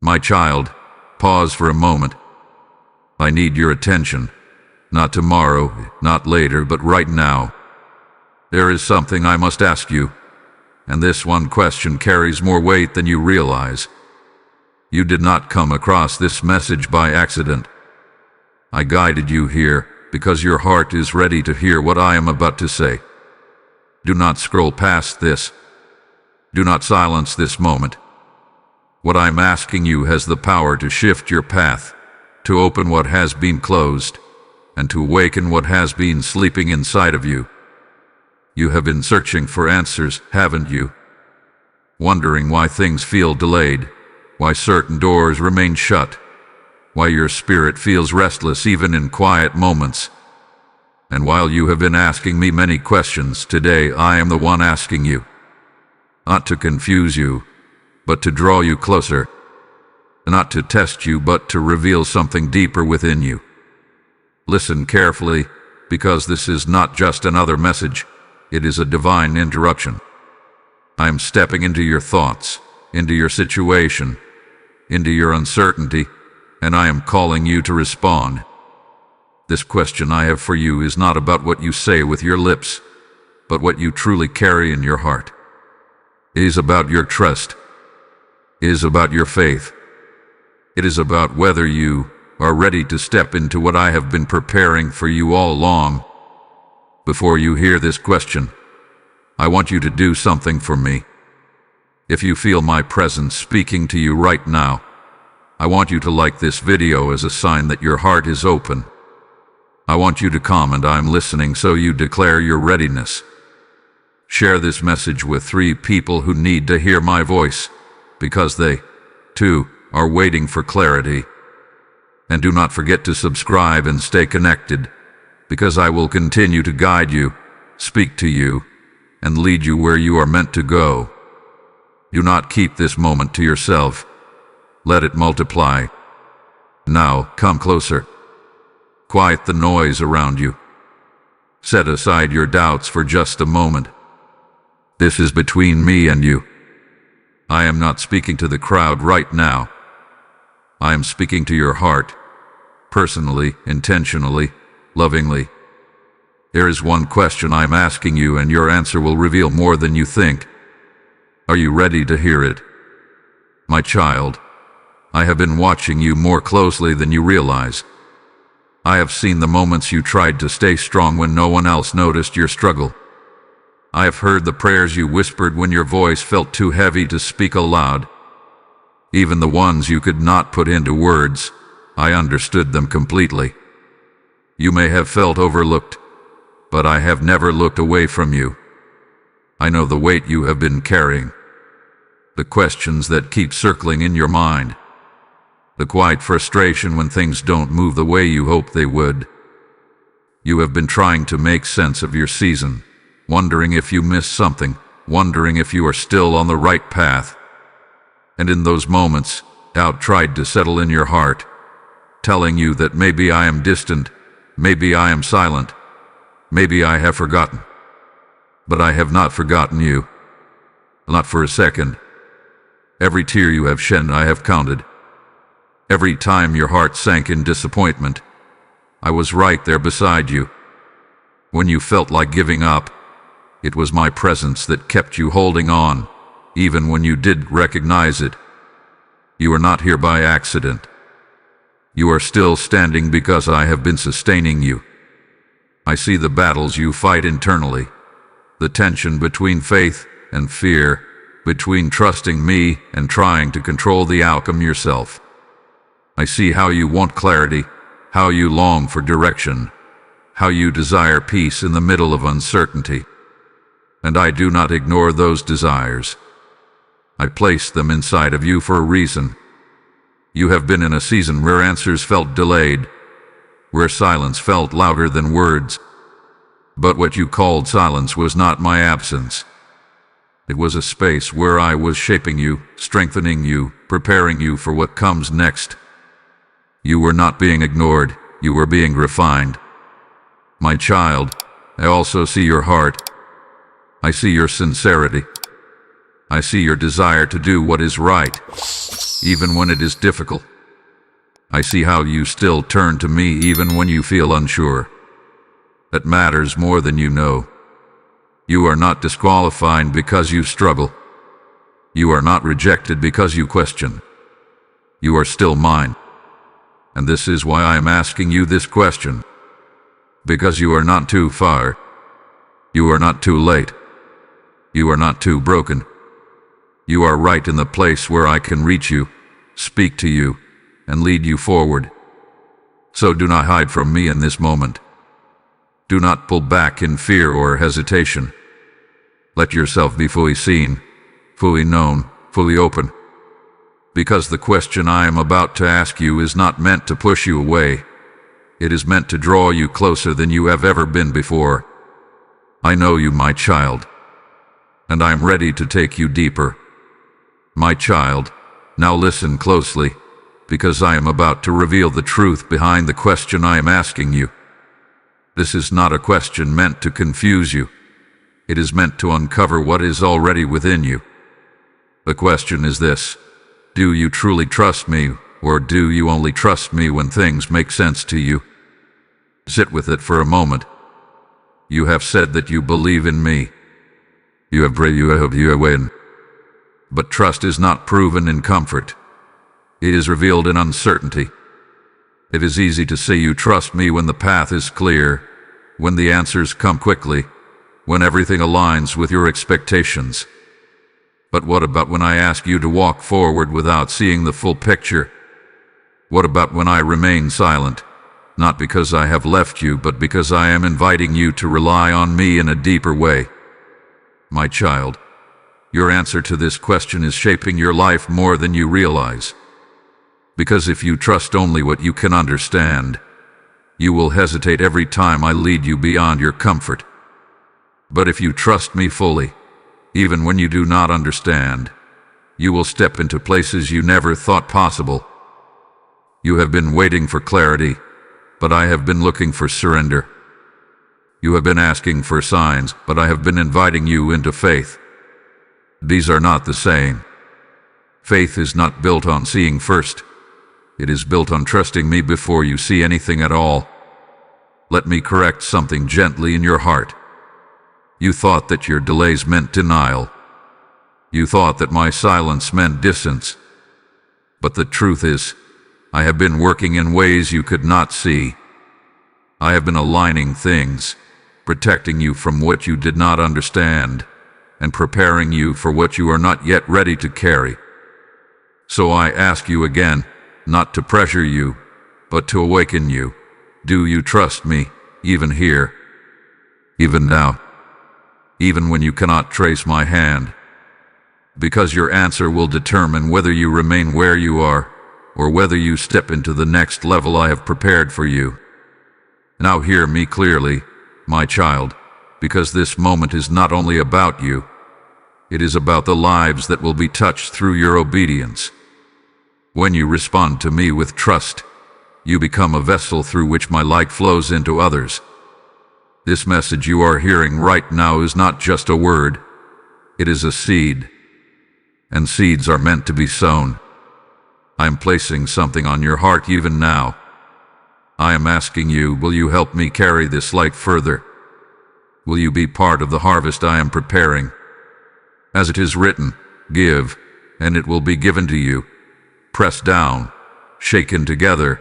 My child, pause for a moment. I need your attention. Not tomorrow, not later, but right now. There is something I must ask you, and this one question carries more weight than you realize. You did not come across this message by accident. I guided you here because your heart is ready to hear what I am about to say. Do not scroll past this. Do not silence this moment. What I'm asking you has the power to shift your path, to open what has been closed, and to awaken what has been sleeping inside of you. You have been searching for answers, haven't you? Wondering why things feel delayed, why certain doors remain shut, why your spirit feels restless even in quiet moments. And while you have been asking me many questions, today I am the one asking you. Not to confuse you, but to draw you closer. Not to test you, but to reveal something deeper within you. Listen carefully, because this is not just another message. It is a divine interruption. I am stepping into your thoughts, into your situation, into your uncertainty, and I am calling you to respond. This question I have for you is not about what you say with your lips, but what you truly carry in your heart. It is about your trust. It is about your faith. It is about whether you are ready to step into what I have been preparing for you all along. Before you hear this question, I want you to do something for me. If you feel my presence speaking to you right now, I want you to like this video as a sign that your heart is open. I want you to comment "I'm listening" so you declare your readiness. Share this message with 3 people who need to hear my voice, because they, too, are waiting for clarity. And do not forget to subscribe and stay connected, because I will continue to guide you, speak to you, and lead you where you are meant to go. Do not keep this moment to yourself. Let it multiply. Now, come closer. Quiet the noise around you. Set aside your doubts for just a moment. This is between me and you. I am not speaking to the crowd right now. I am speaking to your heart, personally, intentionally, lovingly. There is one question I'm asking you, and your answer will reveal more than you think. Are you ready to hear it? My child, I have been watching you more closely than you realize. I have seen the moments you tried to stay strong when no one else noticed your struggle. I have heard the prayers you whispered when your voice felt too heavy to speak aloud. Even the ones you could not put into words, I understood them completely. You may have felt overlooked, but I have never looked away from you. I know the weight you have been carrying, the questions that keep circling in your mind, the quiet frustration when things don't move the way you hoped they would. You have been trying to make sense of your season, wondering if you missed something, wondering if you are still on the right path. And in those moments, doubt tried to settle in your heart, telling you that maybe I am distant, maybe I am silent, maybe I have forgotten. But I have not forgotten you. Not for a second. Every tear you have shed I have counted. Every time your heart sank in disappointment, I was right there beside you. When you felt like giving up, it was my presence that kept you holding on, even when you did recognize it. You are not here by accident. You are still standing because I have been sustaining you. I see the battles you fight internally, the tension between faith and fear, between trusting me and trying to control the outcome yourself. I see how you want clarity, how you long for direction, how you desire peace in the middle of uncertainty. And I do not ignore those desires. I placed them inside of you for a reason. You have been in a season where answers felt delayed, where silence felt louder than words. But what you called silence was not my absence. It was a space where I was shaping you, strengthening you, preparing you for what comes next. You were not being ignored, you were being refined. My child, I also see your heart. I see your sincerity. I see your desire to do what is right, even when it is difficult. I see how you still turn to me even when you feel unsure. That matters more than you know. You are not disqualified because you struggle. You are not rejected because you question. You are still mine. And this is why I am asking you this question. Because you are not too far. You are not too late. You are not too broken. You are right in the place where I can reach you, speak to you, and lead you forward. So do not hide from me in this moment. Do not pull back in fear or hesitation. Let yourself be fully seen, fully known, fully open. Because the question I am about to ask you is not meant to push you away. It is meant to draw you closer than you have ever been before. I know you, my child, and I am ready to take you deeper. My child, now listen closely, because I am about to reveal the truth behind the question I am asking you. This is not a question meant to confuse you. It is meant to uncover what is already within you. The question is this: do you truly trust me, or do you only trust me when things make sense to you? Sit with it for a moment. You have said that you believe in me. You have prayed, you win. But trust is not proven in comfort. It is revealed in uncertainty. It is easy to say you trust me when the path is clear, when the answers come quickly, when everything aligns with your expectations. But what about when I ask you to walk forward without seeing the full picture? What about when I remain silent, not because I have left you, but because I am inviting you to rely on me in a deeper way? My child, your answer to this question is shaping your life more than you realize. Because if you trust only what you can understand, you will hesitate every time I lead you beyond your comfort. But if you trust me fully, even when you do not understand, you will step into places you never thought possible. You have been waiting for clarity, but I have been looking for surrender. You have been asking for signs, but I have been inviting you into faith. These are not the same. Faith is not built on seeing first. It is built on trusting me before you see anything at all. Let me correct something gently in your heart. You thought that your delays meant denial. You thought that my silence meant distance. But the truth is, I have been working in ways you could not see. I have been aligning things, protecting you from what you did not understand, and preparing you for what you are not yet ready to carry. So I ask you again, not to pressure you, but to awaken you. Do you trust me, even here, even now, even when you cannot trace my hand? Because your answer will determine whether you remain where you are, or whether you step into the next level I have prepared for you. Now hear me clearly, my child, because this moment is not only about you, it is about the lives that will be touched through your obedience. When you respond to me with trust, you become a vessel through which my light flows into others. This message you are hearing right now is not just a word, it is a seed. And seeds are meant to be sown. I am placing something on your heart even now. I am asking you, will you help me carry this light further? Will you be part of the harvest I am preparing? As it is written, give, and it will be given to you, pressed down, shaken together,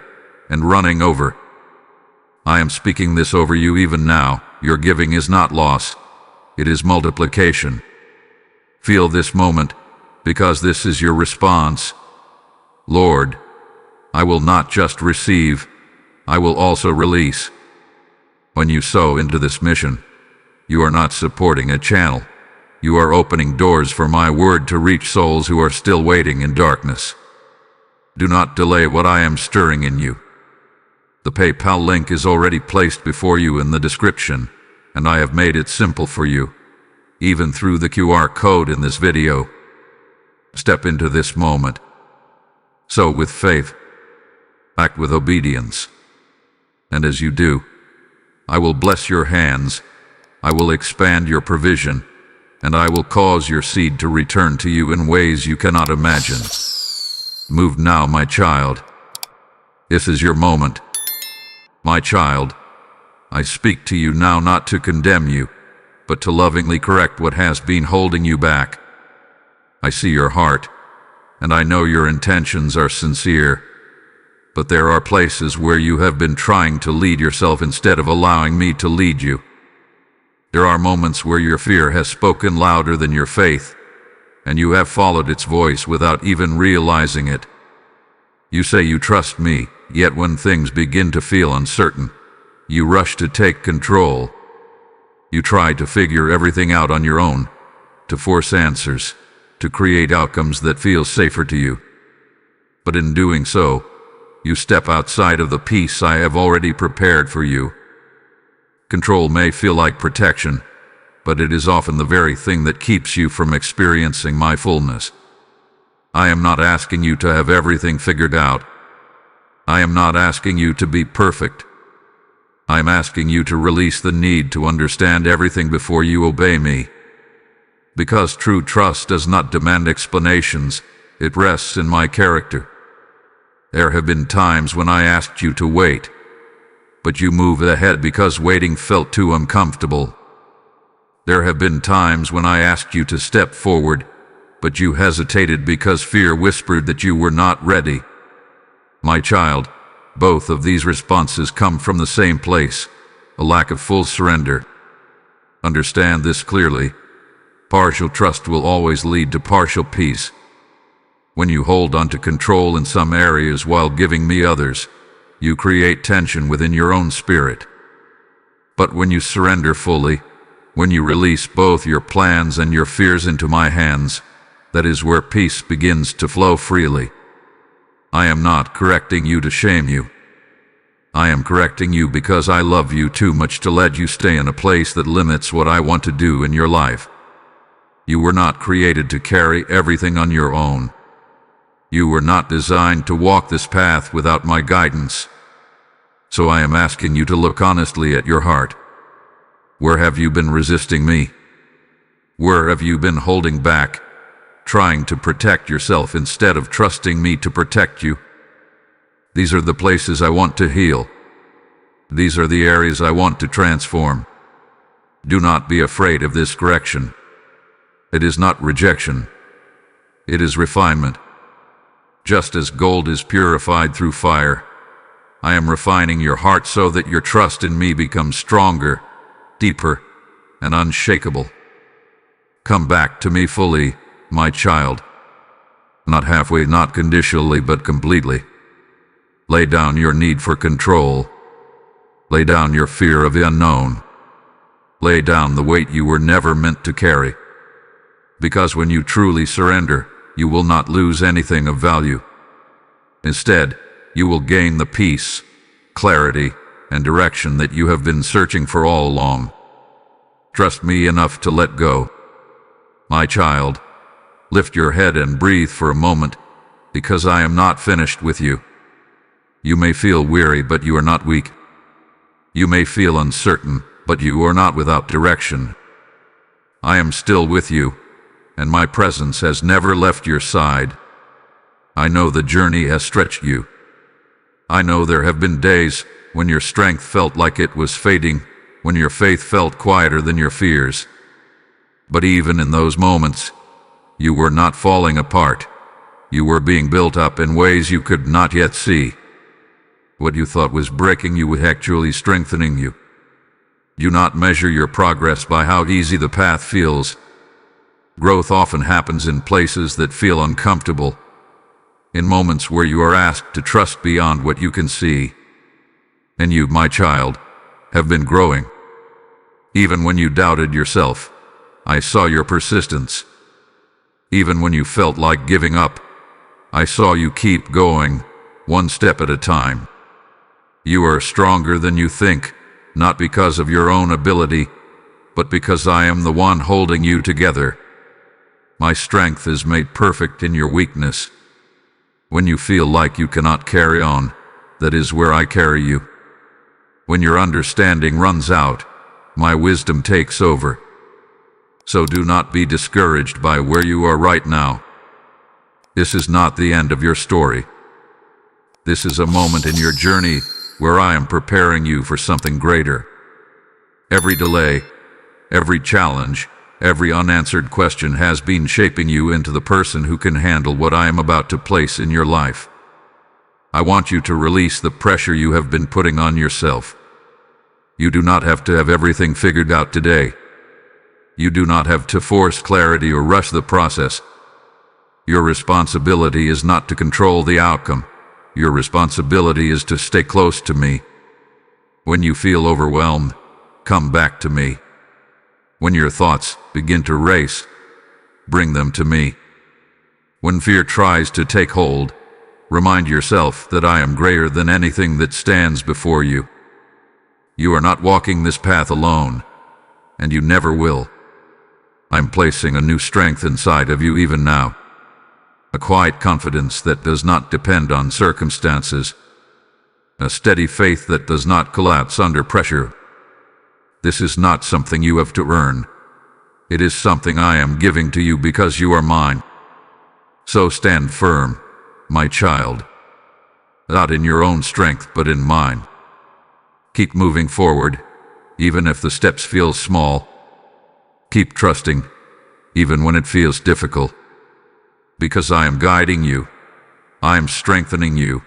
and running over. I am speaking this over you even now. Your giving is not loss, it is multiplication. Feel this moment, because this is your response. Lord, I will not just receive, I will also release. When you sow into this mission, you are not supporting a channel. You are opening doors for my word to reach souls who are still waiting in darkness. Do not delay what I am stirring in you. The PayPal link is already placed before you in the description, and I have made it simple for you, even through the QR code in this video. Step into this moment. Sow with faith. Act with obedience. And as you do, I will bless your hands, I will expand your provision, and I will cause your seed to return to you in ways you cannot imagine. Move now, my child. This is your moment. My child, I speak to you now not to condemn you, but to lovingly correct what has been holding you back. I see your heart, and I know your intentions are sincere, but there are places where you have been trying to lead yourself instead of allowing me to lead you. There are moments where your fear has spoken louder than your faith, and you have followed its voice without even realizing it. You say you trust me, yet when things begin to feel uncertain, you rush to take control. You try to figure everything out on your own, to force answers, to create outcomes that feel safer to you. But in doing so, you step outside of the peace I have already prepared for you. Control may feel like protection, but it is often the very thing that keeps you from experiencing my fullness. I am not asking you to have everything figured out. I am not asking you to be perfect. I am asking you to release the need to understand everything before you obey me. Because true trust does not demand explanations, it rests in my character. There have been times when I asked you to wait, but you moved ahead because waiting felt too uncomfortable. There have been times when I asked you to step forward, but you hesitated because fear whispered that you were not ready. My child, both of these responses come from the same place, a lack of full surrender. Understand this clearly. Partial trust will always lead to partial peace. When you hold on to control in some areas while giving me others, you create tension within your own spirit. But when you surrender fully, when you release both your plans and your fears into my hands, that is where peace begins to flow freely. I am not correcting you to shame you. I am correcting you because I love you too much to let you stay in a place that limits what I want to do in your life. You were not created to carry everything on your own. You were not designed to walk this path without my guidance. So I am asking you to look honestly at your heart. Where have you been resisting me? Where have you been holding back, trying to protect yourself instead of trusting me to protect you? These are the places I want to heal. These are the areas I want to transform. Do not be afraid of this correction. It is not rejection. It is refinement. Just as gold is purified through fire, I am refining your heart so that your trust in me becomes stronger, deeper, and unshakable. Come back to me fully, my child. Not halfway, not conditionally, but completely. Lay down your need for control. Lay down your fear of the unknown. Lay down the weight you were never meant to carry. Because when you truly surrender, you will not lose anything of value. Instead, you will gain the peace, clarity, and direction that you have been searching for all along. Trust me enough to let go. My child, lift your head and breathe for a moment, because I am not finished with you. You may feel weary, but you are not weak. You may feel uncertain, but you are not without direction. I am still with you, and my presence has never left your side. I know the journey has stretched you. I know there have been days when your strength felt like it was fading, when your faith felt quieter than your fears. But even in those moments, you were not falling apart. You were being built up in ways you could not yet see. What you thought was breaking you was actually strengthening you. Do not measure your progress by how easy the path feels. Growth often happens in places that feel uncomfortable, in moments where you are asked to trust beyond what you can see. And you, my child, have been growing. Even when you doubted yourself, I saw your persistence. Even when you felt like giving up, I saw you keep going, one step at a time. You are stronger than you think, not because of your own ability, but because I am the one holding you together. My strength is made perfect in your weakness. When you feel like you cannot carry on, that is where I carry you. When your understanding runs out, my wisdom takes over. So do not be discouraged by where you are right now. This is not the end of your story. This is a moment in your journey where I am preparing you for something greater. Every delay, every challenge, every unanswered question has been shaping you into the person who can handle what I am about to place in your life. I want you to release the pressure you have been putting on yourself. You do not have to have everything figured out today. You do not have to force clarity or rush the process. Your responsibility is not to control the outcome. Your responsibility is to stay close to me. When you feel overwhelmed, come back to me. When your thoughts begin to race, bring them to me. When fear tries to take hold, remind yourself that I am greater than anything that stands before you. You are not walking this path alone, and you never will. I'm placing a new strength inside of you even now. A quiet confidence that does not depend on circumstances. A steady faith that does not collapse under pressure. This is not something you have to earn. It is something I am giving to you because you are mine. So stand firm, my child. Not in your own strength, but in mine. Keep moving forward, even if the steps feel small. Keep trusting, even when it feels difficult. Because I am guiding you, I am strengthening you,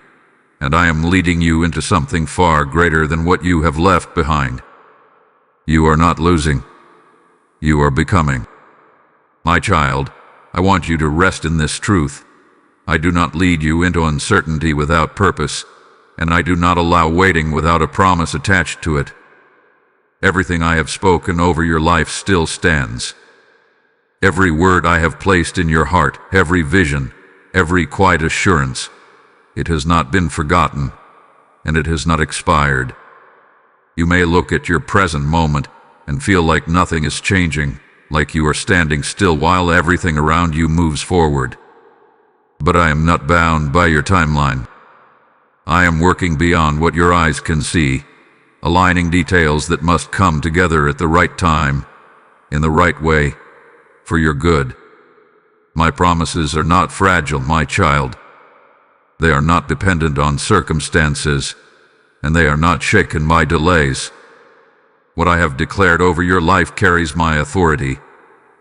and I am leading you into something far greater than what you have left behind. You are not losing. You are becoming. My child, I want you to rest in this truth. I do not lead you into uncertainty without purpose, and I do not allow waiting without a promise attached to it. Everything I have spoken over your life still stands. Every word I have placed in your heart, every vision, every quiet assurance, it has not been forgotten, and it has not expired. You may look at your present moment and feel like nothing is changing, like you are standing still while everything around you moves forward. But I am not bound by your timeline. I am working beyond what your eyes can see, aligning details that must come together at the right time, in the right way, for your good. My promises are not fragile, my child. They are not dependent on circumstances, and they are not shaken by delays. What I have declared over your life carries my authority,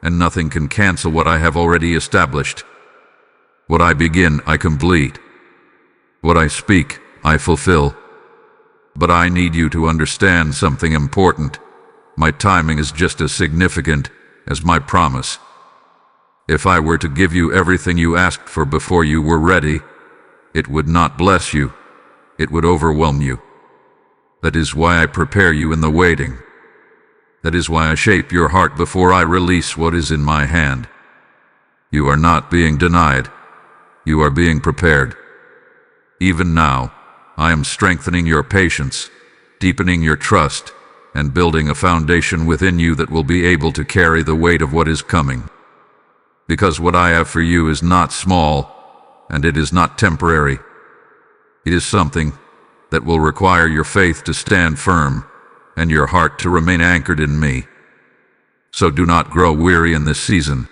and nothing can cancel what I have already established. What I begin, I complete. What I speak, I fulfill. But I need you to understand something important. My timing is just as significant as my promise. If I were to give you everything you asked for before you were ready, it would not bless you. It would overwhelm you. That is why I prepare you in the waiting. That is why I shape your heart before I release what is in my hand. You are not being denied. You are being prepared. Even now, I am strengthening your patience, deepening your trust, and building a foundation within you that will be able to carry the weight of what is coming. Because what I have for you is not small, and it is not temporary. It is something that will require your faith to stand firm, and your heart to remain anchored in me. So do not grow weary in this season.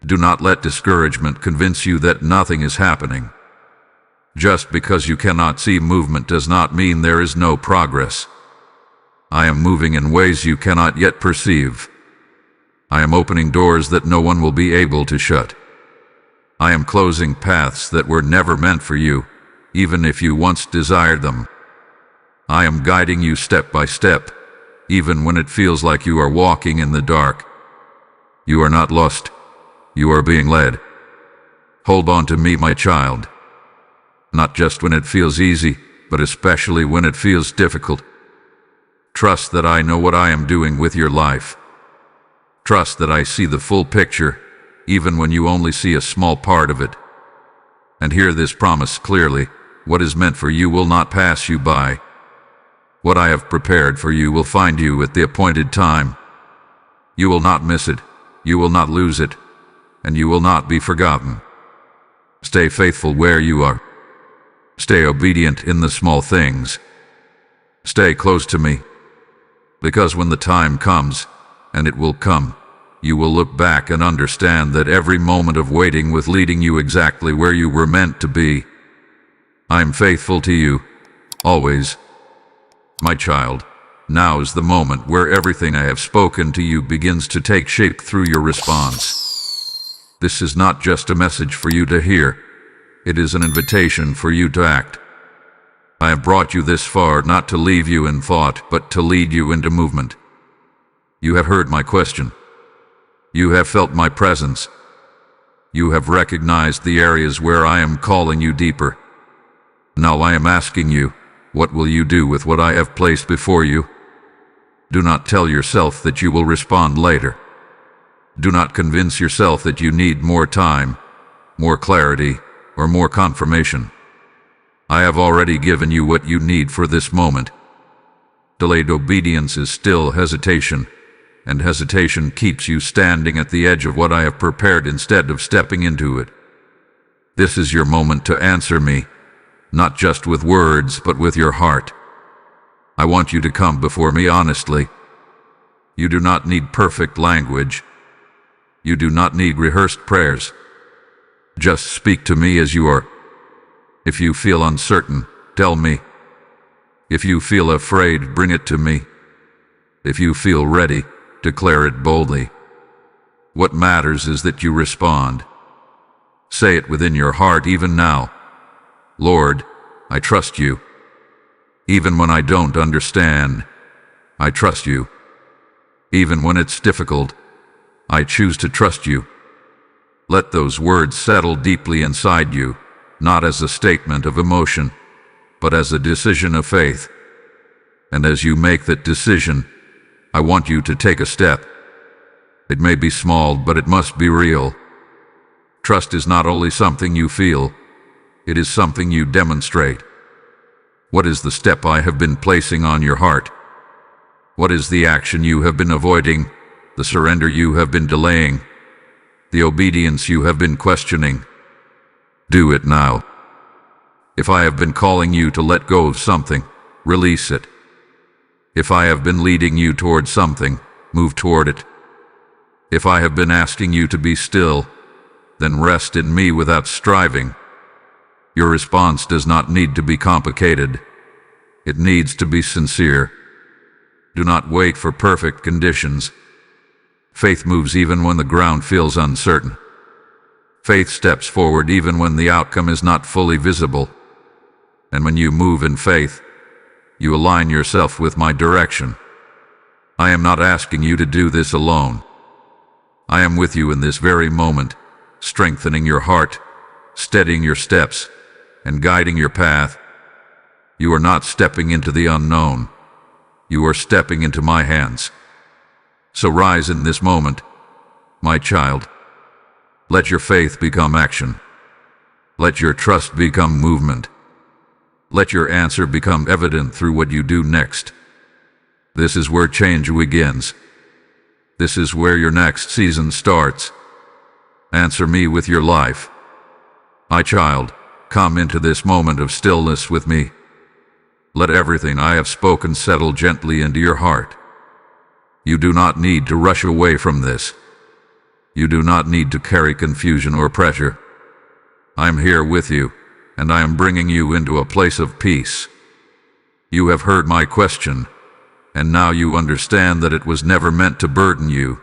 Do not let discouragement convince you that nothing is happening. Just because you cannot see movement does not mean there is no progress. I am moving in ways you cannot yet perceive. I am opening doors that no one will be able to shut. I am closing paths that were never meant for you, even if you once desired them. I am guiding you step by step, even when it feels like you are walking in the dark. You are not lost. You are being led. Hold on to me, my child. Not just when it feels easy, but especially when it feels difficult. Trust that I know what I am doing with your life. Trust that I see the full picture, even when you only see a small part of it. And hear this promise clearly: what is meant for you will not pass you by. What I have prepared for you will find you at the appointed time. You will not miss it, you will not lose it, and you will not be forgotten. Stay faithful where you are. Stay obedient in the small things. Stay close to me, because when the time comes, and it will come, you will look back and understand that every moment of waiting was leading you exactly where you were meant to be. I am faithful to you, always. My child, now is the moment where everything I have spoken to you begins to take shape through your response. This is not just a message for you to hear. It is an invitation for you to act. I have brought you this far not to leave you in thought, but to lead you into movement. You have heard my question. You have felt my presence. You have recognized the areas where I am calling you deeper. Now I am asking you, what will you do with what I have placed before you? Do not tell yourself that you will respond later. Do not convince yourself that you need more time, more clarity, or more confirmation. I have already given you what you need for this moment. Delayed obedience is still hesitation, and hesitation keeps you standing at the edge of what I have prepared instead of stepping into it. This is your moment to answer me, not just with words, but with your heart. I want you to come before me honestly. You do not need perfect language. You do not need rehearsed prayers. Just speak to me as you are. If you feel uncertain, tell me. If you feel afraid, bring it to me. If you feel ready, declare it boldly. What matters is that you respond. Say it within your heart even now. Lord, I trust you. Even when I don't understand, I trust you. Even when it's difficult, I choose to trust you. Let those words settle deeply inside you, not as a statement of emotion, but as a decision of faith. And as you make that decision, I want you to take a step. It may be small, but it must be real. Trust is not only something you feel, it is something you demonstrate. What is the step I have been placing on your heart? What is the action you have been avoiding, the surrender you have been delaying, the obedience you have been questioning? Do it now. If I have been calling you to let go of something, release it. If I have been leading you toward something, move toward it. If I have been asking you to be still, then rest in me without striving. Your response does not need to be complicated. It needs to be sincere. Do not wait for perfect conditions. Faith moves even when the ground feels uncertain. Faith steps forward even when the outcome is not fully visible. And when you move in faith, you align yourself with my direction. I am not asking you to do this alone. I am with you in this very moment, strengthening your heart, steadying your steps, and guiding your path. You are not stepping into the unknown. You are stepping into my hands. So rise in this moment, my child. Let your faith become action. Let your trust become movement. Let your answer become evident through what you do next. This is where change begins. This is where your next season starts. Answer me with your life. My child, come into this moment of stillness with me. Let everything I have spoken settle gently into your heart. You do not need to rush away from this. You do not need to carry confusion or pressure. I am here with you, and I am bringing you into a place of peace. You have heard my question, and now you understand that it was never meant to burden you.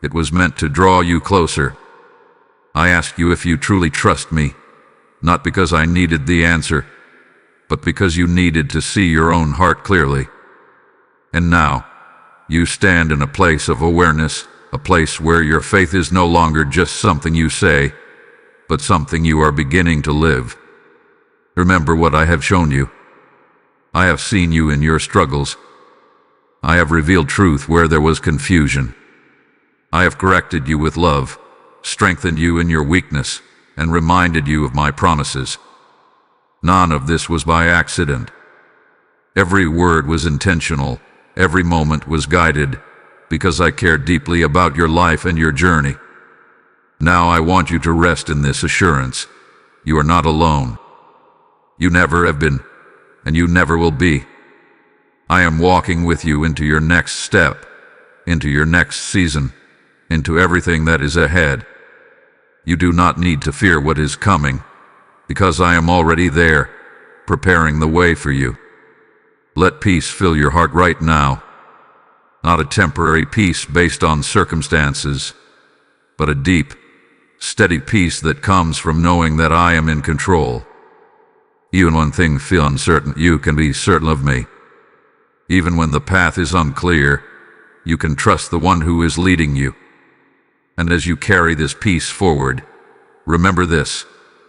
It was meant to draw you closer. I ask you if you truly trust me, not because I needed the answer, but because you needed to see your own heart clearly. And now, you stand in a place of awareness, a place where your faith is no longer just something you say, but something you are beginning to live. Remember what I have shown you. I have seen you in your struggles. I have revealed truth where there was confusion. I have corrected you with love, strengthened you in your weakness, and reminded you of my promises. None of this was by accident. Every word was intentional. Every moment was guided, because I care deeply about your life and your journey. Now I want you to rest in this assurance. You are not alone. You never have been, and you never will be. I am walking with you into your next step, into your next season, into everything that is ahead. You do not need to fear what is coming, because I am already there, preparing the way for you. Let peace fill your heart right now. Not a temporary peace based on circumstances, but a deep, steady peace that comes from knowing that I am in control. Even when things feel uncertain, you can be certain of me. Even when the path is unclear, you can trust the one who is leading you. And as you carry this peace forward, remember this: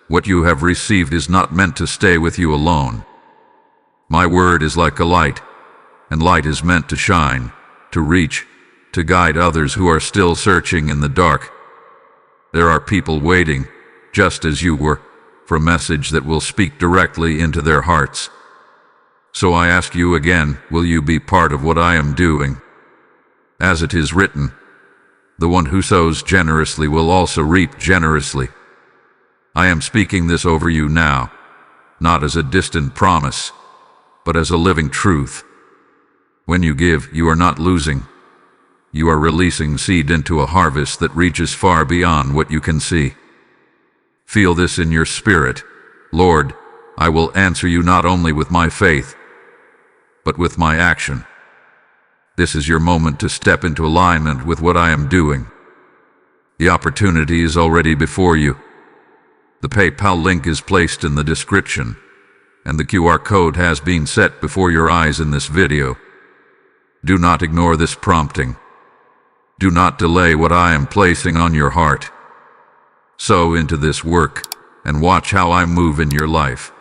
what you have received is not meant to stay with you alone. My word is like a light, and light is meant to shine, to reach, to guide others who are still searching in the dark. There are people waiting, just as you were, for a message that will speak directly into their hearts. So I ask you again, will you be part of what I am doing? As it is written, the one who sows generously will also reap generously. I am speaking this over you now, not as a distant promise, but as a living truth. When you give, you are not losing. You are releasing seed into a harvest that reaches far beyond what you can see. Feel this in your spirit. Lord, I will answer you not only with my faith, but with my action. This is your moment to step into alignment with what I am doing. The opportunity is already before you. The PayPal link is placed in the description, and the QR code has been set before your eyes in this video. Do not ignore this prompting. Do not delay what I am placing on your heart. Sow into this work and watch how I move in your life.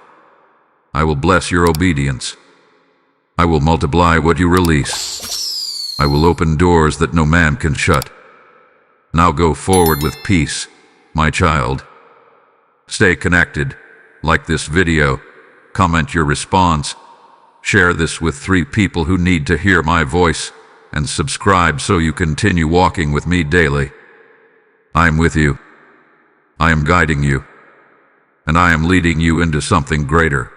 I will bless your obedience. I will multiply what you release. I will open doors that no man can shut. Now go forward with peace, my child. Stay connected. Like this video, comment your response, share this with 3 people who need to hear my voice, and subscribe so you continue walking with me daily. I am with you. I am guiding you. And I am leading you into something greater.